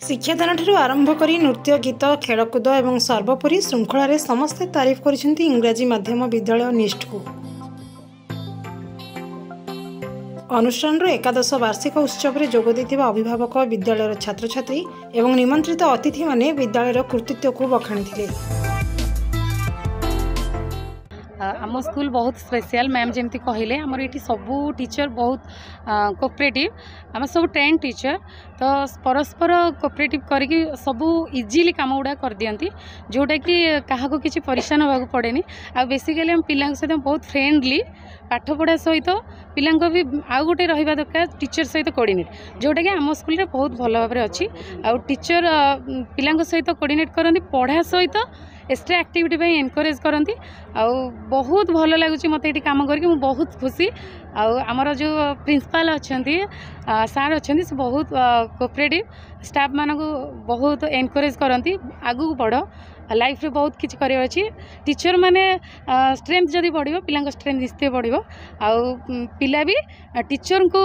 शिक्षादान ठारू आरंभ करी नृत्य गीत खेलकूद और सर्वोपरि श्रृंखलार समस्ते तारीफ करिसेंती इंग्राजी माध्यम विद्यालय निष्ठ को। अनुष्ठान एकादश वार्षिक उत्सव में जोग देथिबा अभिभावक विद्यालय छात्र छात्री एवं निमंत्रित अतिथि माने विद्यालय कृतित्व को बखाणी। आम स्कूल बहुत स्पेशल मैम जमती कहले आमर ये सबू टीचर बहुत कोऑपरेटिव आम सब ट्रेन टीचर तो परस्पर कोऑपरेटिव करके सबू इजीली काम गुड़ा कर दियंती जोटा कि क्या किसी परेशान होगा पड़ेनी आ बेसिकली हम पिला सहित बहुत फ्रेंडली पाठ पढ़ा सहित पिला भी आउ गोटे रहा दरकार टीचर सहित कोऑर्डिनेट जोटा कि आम स्कूल रे बहुत भल भाव में अच्छी आ टीचर पिला सहित कोऑर्डिनेट करती पढ़ा सहित एक्स्ट्रा एक्टिविटी पे एनकरेज करती बहुत भल लगुच मत ये कम करके मुझे बहुत खुशी आमर जो प्रिंसिपल अच्छा सार अच्छा से बहुत कोऑपरेटिव स्टाफ मान बहुत एनकरेज करती आगू बढ़ लाइफ रे बहुत किसी करार अच्छी टीचर माने स्ट्रेंथ जदि बढ़ो पिला स्ट्रेंथ निश्चय बढ़ो पिला भी टीचर को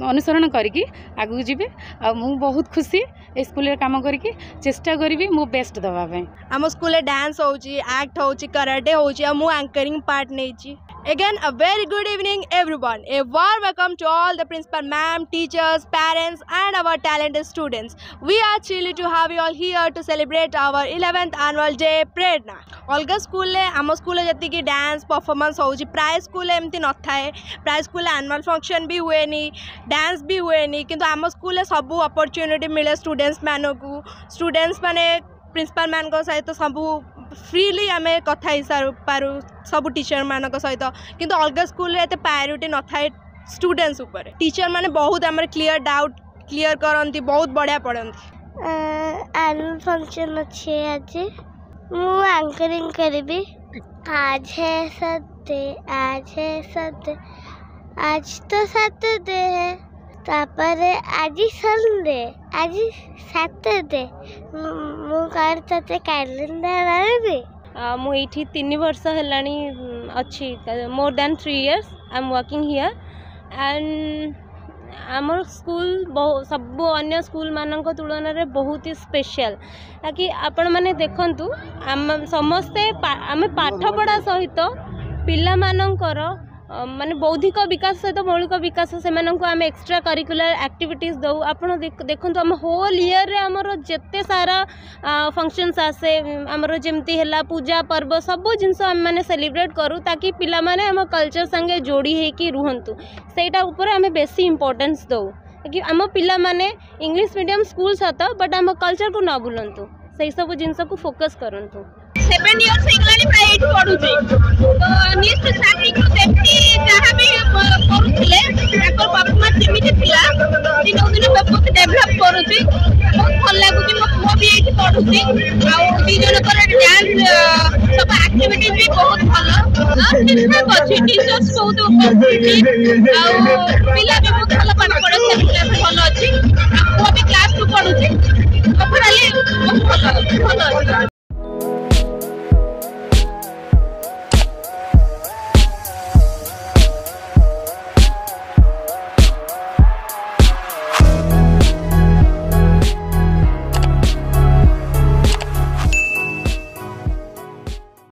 अनुसरण करके आगू जी मु बहुत खुशी ए स्कूल काम करके चेष्टा करी मो बेस्ट दवाई। आम स्कूल डांस होची एक्ट होची कराटे होची मु एंकरिंग पार्ट नहीं। Again, a very good evening everyone. A warm welcome to all the principal ma'am, teachers, parents and our talented students. We are thrilled to have you all here to celebrate our 11th annual day Prerna. अलग school ले आम school जति कि dance performance होची प्राय school एमती न थाए प्राय स्कूल एनुअल फंक्शन भी हुए नी डांस भी हुए नी किंतु आम स्कूल सबू अपॉर्चुनिटी मिले स्टूडेंट्स मानकू स्टूडेंट्स माने प्रिंसिपल मैन को सहित सबू फ्रीली आम कथा ही पारू सब टीचर मान सहित किंतु अलग स्कूल एत प्रायोरिटी न थाए स्टूडेंट्स ऊपर टीचर माने बहुत आम क्लियर डाउट क्लियर करती बहुत बढ़िया पढ़ती। एनुअल फंक्शन अच्छे आज मु एंकरिंग करी आज है सत्य आज है सत्य आज तो सैटरडे है तापरे आज संडे आज सैटरडे मु कार तते कैलेंडर आबे मुझे 3 वर्ष हेलानी अच्छी more than 3 years I am working here and आमर स्कूल सब अन्य स्कूल मानक तुलन में बहुत ही स्पेशल ताकि आपण मैंने देखंतु आम समस्ते आम पाठ पढ़ा सहित पिला मानकर माने बौद्धिक विकास सहित मौलिक विकास से आम एक्स्ट्रा करिकुलर एक्टिविटीज दौ आप देखो आम होल ईयर रे आमर जेते सारा फंक्शंस आसे आमर जमती है पूजा पर्व सब जिनस आम मैंने सेलिब्रेट करूँ ताकि पिला माने आम कल्चर संगे जोड़ी होकि रुहतु सेटा ऊपर आम बेसी इंपोर्टेंस दौ कि आम पिला माने इंग्लिश मीडियम स्कूल सत बट आम कल्चर को न भूलु से सब जिनस को फोकस करूँ। 7 years इंग्लिश प्राइवेट पढुचे तो निश्चित साथी को सेफ्टी जहां भी करूथिले ताकर परफॉर्मेंस जेमिति थिला दिनो दिन बहुत डेवलप करूची बहुत भल लागुची मो भी एठी पढुची आ दी जन कर डांस सब एक्टिविटी भी बहुत भल ठीक अछि टीचर्स बहुत उपस्थित आ पिला भी बहुत भल पाठ पढे से भल अछि आ को भी क्लास 2 पढुची ओवरऑल बहुत भल अछि।